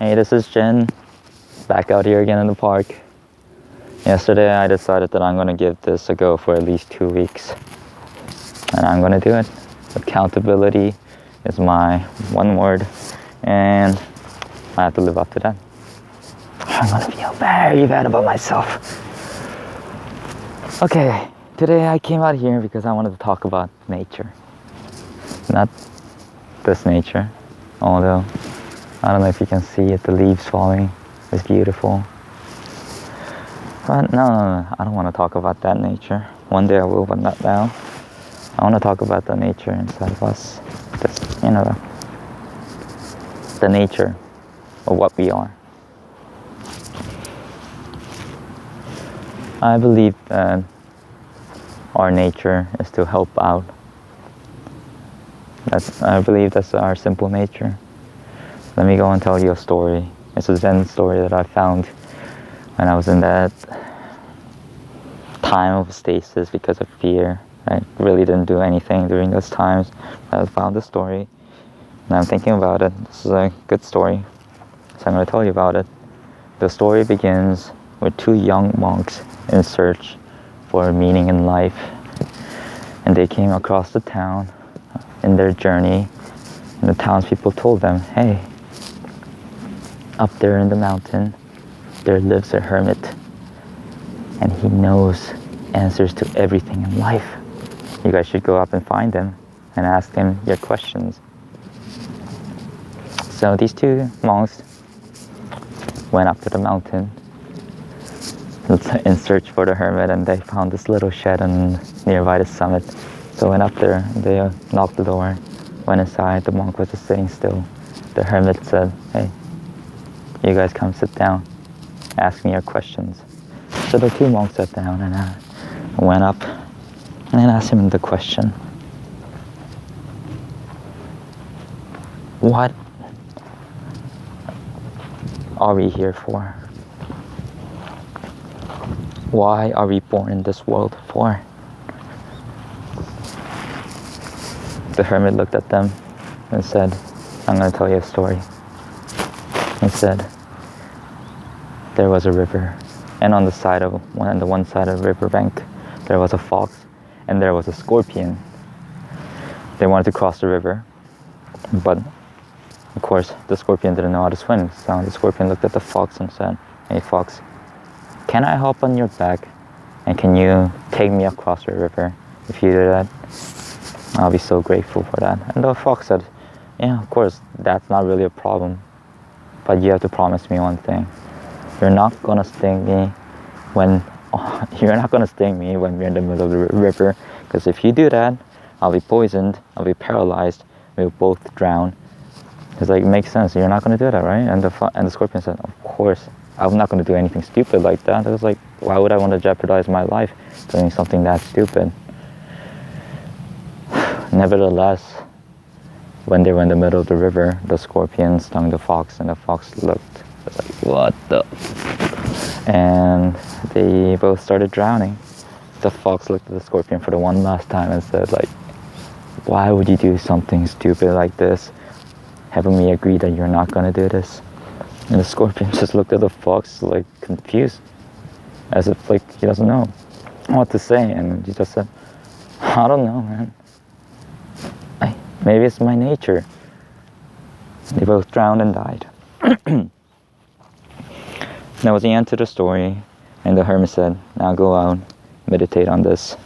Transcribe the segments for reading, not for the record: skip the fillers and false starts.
Hey, this is Jen, back out here again in the park. Yesterday I decided that I'm gonna give this a go for at least 2 weeks. And I'm gonna do it. Accountability is my one word, and I have to live up to that. I'm gonna feel very bad about myself. Okay, today I came out here because I wanted to talk about nature. Not this nature, although I don't know if you can see it, the leaves falling. It's beautiful. But no, I don't want to talk about that nature. One day I will, but not now. I want to talk about the nature inside of us. Just, the nature of what we are. I believe that our nature is to help out. I believe that's our simple nature. Let me go and tell you a story. It's a Zen story that I found when I was in that time of stasis because of fear. I really didn't do anything during those times. I found the story and I'm thinking about it. This is a good story, so I'm going to tell you about it. The story begins with 2 young monks in search for meaning in life, and they came across the town in their journey, and the townspeople told them, hey, up there in the mountain there lives a hermit, and he knows answers to everything in life. You guys should go up and find him and ask him your questions. So these 2 monks went up to the mountain in search for the hermit, and they found this little shed nearby the summit. So went up there, they knocked the door, went inside. The monk was just sitting still. The hermit said, hey, you guys come sit down, ask me your questions. So the 2 monks sat down and went up and asked him the question, what are we here for? Why are we born in this world for? The hermit looked at them and said, I'm going to tell you a story. He said, there was a river, and on the one side of the riverbank there was a fox and there was a scorpion. They wanted to cross the river, but of course the scorpion didn't know how to swim. So the scorpion looked at the fox and said, hey fox, can I hop on your back and can you take me across the river? If you do that, I'll be so grateful for that. And the fox said, yeah, of course, that's not really a problem, but you have to promise me one thing. You're not gonna sting me when we're in the middle of the river, because if you do that, I'll be poisoned, I'll be paralyzed, we'll both drown. It's like, it makes sense, you're not gonna do that, right? And the scorpion said, of course, I'm not gonna do anything stupid like that. It was like, why would I want to jeopardize my life doing something that stupid? Nevertheless, when they were in the middle of the river, the scorpion stung the fox, and the fox looked, was like, what the? And they both started drowning. The fox looked at the scorpion for the one last time and said, like, why would you do something stupid like this? Haven't we agreed that you're not gonna do this? And the scorpion just looked at the fox like confused, as if like he doesn't know what to say, and he just said, I don't know, man. Maybe it's my nature. They both drowned and died. That was the end to the story, and the hermit said, now go out, meditate on this.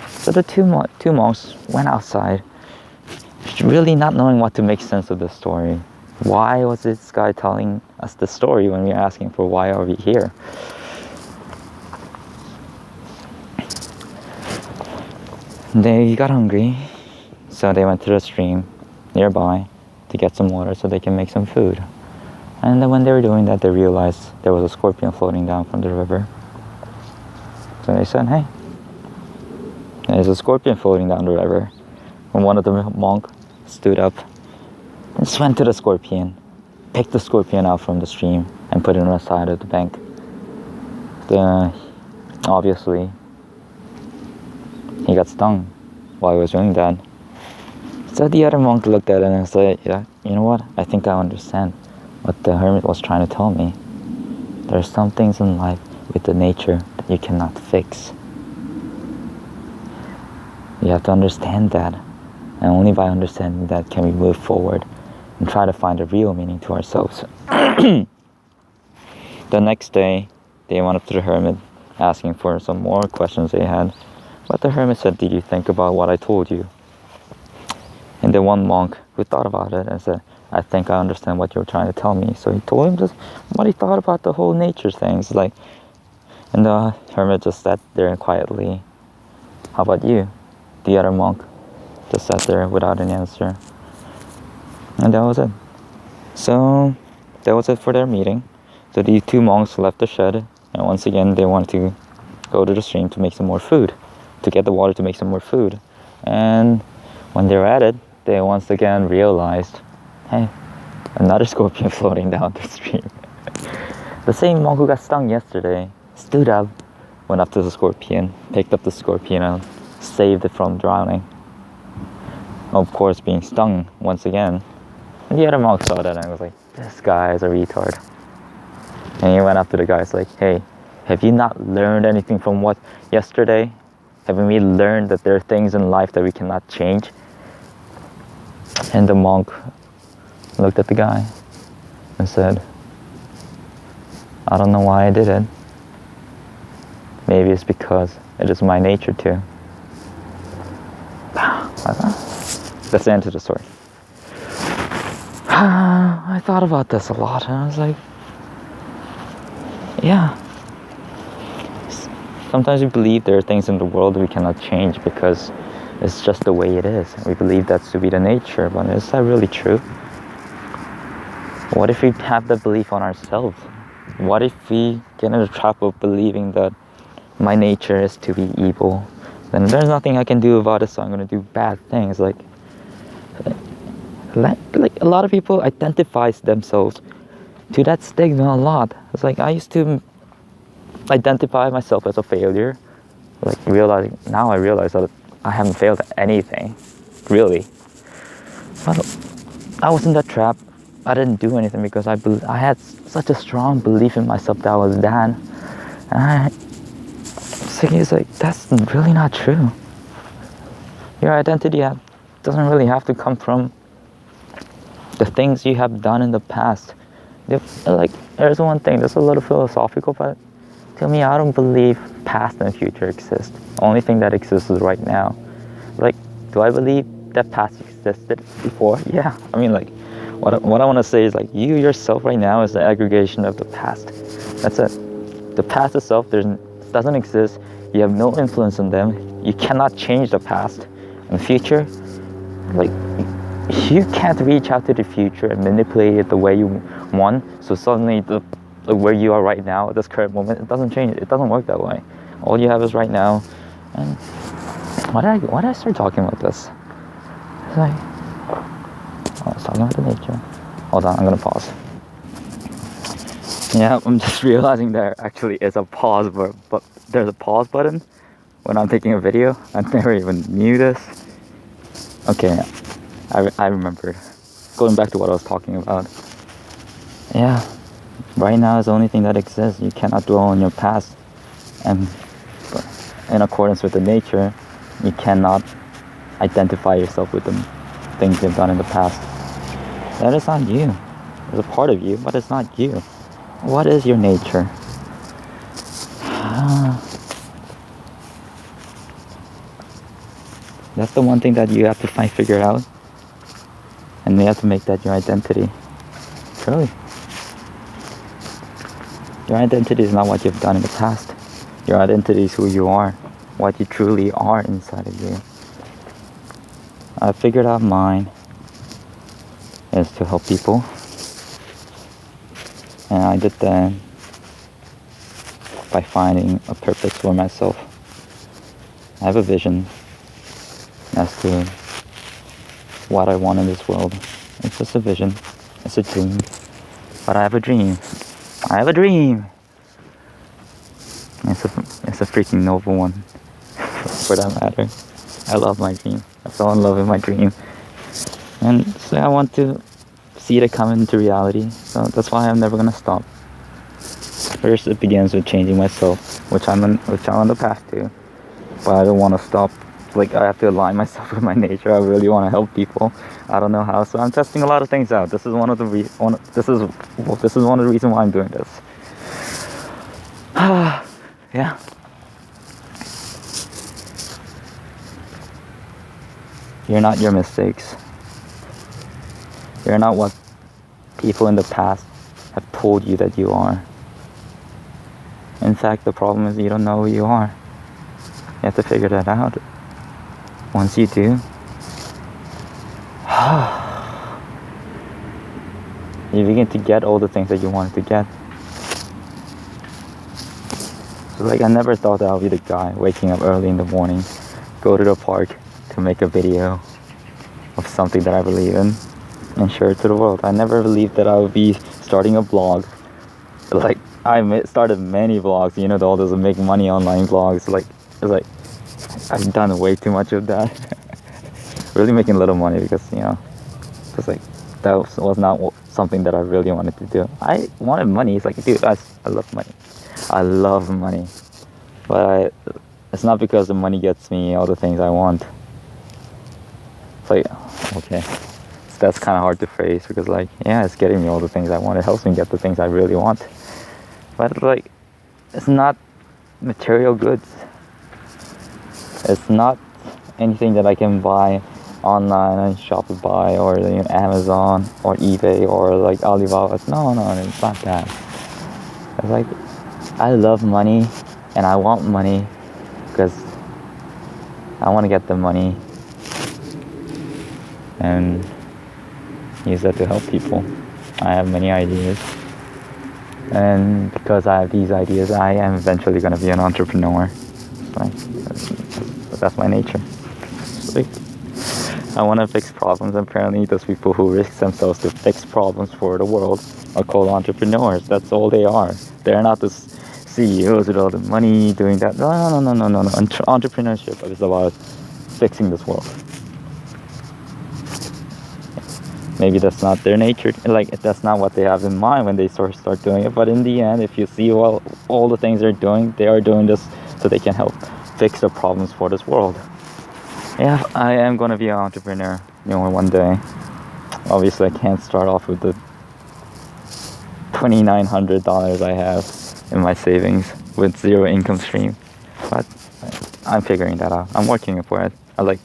So the two monks went outside, really not knowing what to make sense of the story. Why was this guy telling us the story when we were asking for why are we here? They got hungry, so they went to the stream nearby to get some water so they can make some food. And then when they were doing that, they realized there was a scorpion floating down from the river. So they said, hey, there's a scorpion floating down the river. And one of the monks stood up and swam to the scorpion, picked the scorpion out from the stream and put it on the side of the bank. Obviously, he got stung while he was doing that. So the other monk looked at it and said, yeah, you know what? I think I understand what the hermit was trying to tell me. There are some things in life with the nature that you cannot fix. You have to understand that, and only by understanding that can we move forward and try to find a real meaning to ourselves. The next day, they went up to the hermit asking for some more questions they had. But the hermit said, "Did you think about what I told you?" And the one monk who thought about it and said, "I think I understand what you're trying to tell me." So he told him just what he thought about the whole nature things. And the hermit just sat there quietly. "How about you?" The other monk just sat there without an answer. And that was it. So that was it for their meeting. So the two monks left the shed, and once again they wanted to go to the stream to make some more food, to get the water to make some more food. And when they were at it, they once again realized, hey, another scorpion floating down the stream. The same monk who got stung yesterday stood up, went up to the scorpion, picked up the scorpion and saved it from drowning. Of course, being stung once again. And the other monk saw that and was like, this guy is a retard. And he went up to the guy, like, hey, have you not learned anything from what yesterday? Haven't we learned that there are things in life that we cannot change? And the monk looked at the guy and said, I don't know why I did it. Maybe it's because it is my nature to. That's the end of the story. I thought about this a lot and I was like, yeah. Sometimes we believe there are things in the world we cannot change because it's just the way it is. We believe that's to be the nature, but is that really true? What if we have that belief on ourselves? What if we get in the trap of believing that my nature is to be evil? Then there's nothing I can do about it, so I'm going to do bad things. Like a lot of people identify themselves to that stigma a lot. It's like I used to identify myself as a failure. Now I realize that I haven't failed at anything, really. But I was in that trap. I didn't do anything because I had such a strong belief in myself that I was that. And it's like, that's really not true. Your identity doesn't really have to come from the things you have done in the past. There's one thing, that's a little philosophical, but to me, I don't believe past and future exist. The only thing that exists is right now. Do I believe that past existed before? Yeah. I mean, what I want to say is you yourself right now is the aggregation of the past. That's it. The past itself doesn't exist. You have no influence on them. You cannot change the past. And the future, you can't reach out to the future and manipulate it the way you want. So suddenly where you are right now at this current moment, it doesn't change. It doesn't work that way. All you have is right now. And why did I start talking about this? I was talking about the nature. Hold on, I'm gonna pause. Yeah, I'm just realizing there actually is a pause button, but there's a pause button when I'm taking a video. I never even knew this. Okay, I remembered. Going back to what I was talking about. Yeah, right now is the only thing that exists. You cannot dwell on your past. And in accordance with the nature, you cannot identify yourself with the things you've done in the past. That is not you. It's a part of you, but it's not you. What is your nature? That's the one thing that you have to figure out. And you have to make that your identity. Truly. Your identity is not what you've done in the past. Your identity is who you are. What you truly are inside of you. I figured out mine is to help people. And I did that by finding a purpose for myself. I have a vision as to what I want in this world. It's just a vision. It's a dream. But I have a dream. I have a dream. It's a freaking noble one. For that matter. I love my dream. I fell in love with my dream. And so I want to see it come into reality. So that's why I'm never gonna stop. First, it begins with changing myself, which I'm on the path to. But I don't want to stop. Like, I have to align myself with my nature. I really want to help people. I don't know how, so I'm testing a lot of things out. This is one of the this is one of the reasons why I'm doing this. Yeah. You're not your mistakes. You're not what people in the past have told you that you are. In fact, the problem is you don't know who you are. You have to figure that out. Once you do, you begin to get all the things that you wanted to get. So, like, I never thought that I'll be the guy waking up early in the morning, go to the park to make a video of something that I believe in and share it to the world. I never believed that I would be starting a blog. Like, I started many vlogs, you know, all those make money online vlogs. Like, it's like, I've done way too much of that. Really making little money because, you know, just like, that was not something that I really wanted to do. I wanted money. It's like, dude, I love money. I love money. But it's not because the money gets me all the things I want. It's like, okay. So that's kind of hard to phrase because, like, yeah, it's getting me all the things I want. It helps me get the things I really want. But, like, it's not material goods. It's not anything that I can buy online on Shopify or, you know, Amazon or eBay or like Alibaba. No, it's not that. It's like, I love money and I want money because I want to get the money and use that to help people. I have many ideas. And because I have these ideas, I am eventually going to be an entrepreneur. Like, that's my nature. Like, I want to fix problems. Apparently, those people who risk themselves to fix problems for the world are called entrepreneurs. That's all they are. They're not the CEOs with all the money doing that. No. Entrepreneurship is about fixing this world. Maybe that's not their nature. Like, that's not what they have in mind when they start doing it. But in the end, if you see all the things they're doing, they are doing this so they can help fix the problems for this world. Yeah, I am going to be an entrepreneur, you know, one day. Obviously, I can't start off with the $2,900 I have in my savings with zero income stream. But I'm figuring that out. I'm working for it. I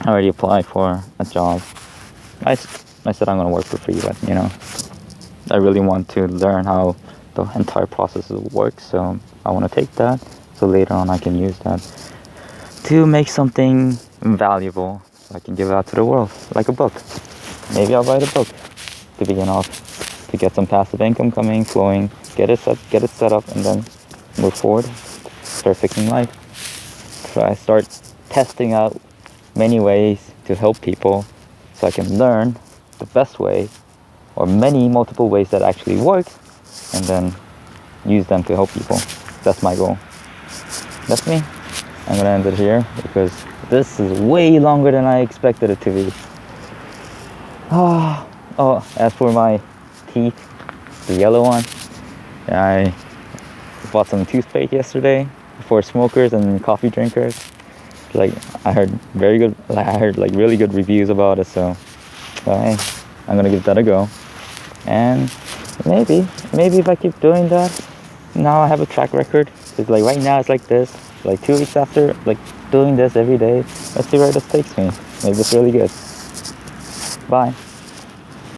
already applied for a job. I said I'm going to work for free, but, you know, I really want to learn how the entire process works. So I want to take that so later on I can use that to make something valuable so I can give it out to the world, like a book. Maybe I'll write a book to begin off, to get some passive income coming, flowing, get it set up, and then move forward, start fixing life. So I start testing out many ways to help people so I can learn the best way or multiple ways that actually work and then use them to help people. That's my goal. That's me. I'm gonna end it here because this is way longer than I expected it to be. Oh, as for my teeth, the yellow one, I bought some toothpaste yesterday for smokers and coffee drinkers. Like, I heard really good reviews about it, so hey, I'm gonna give that a go. And maybe if I keep doing that, now I have a track record. It's like right now it's like this. Like 2 weeks after like doing this every day, let's see where this takes me. Maybe it's really good. Bye.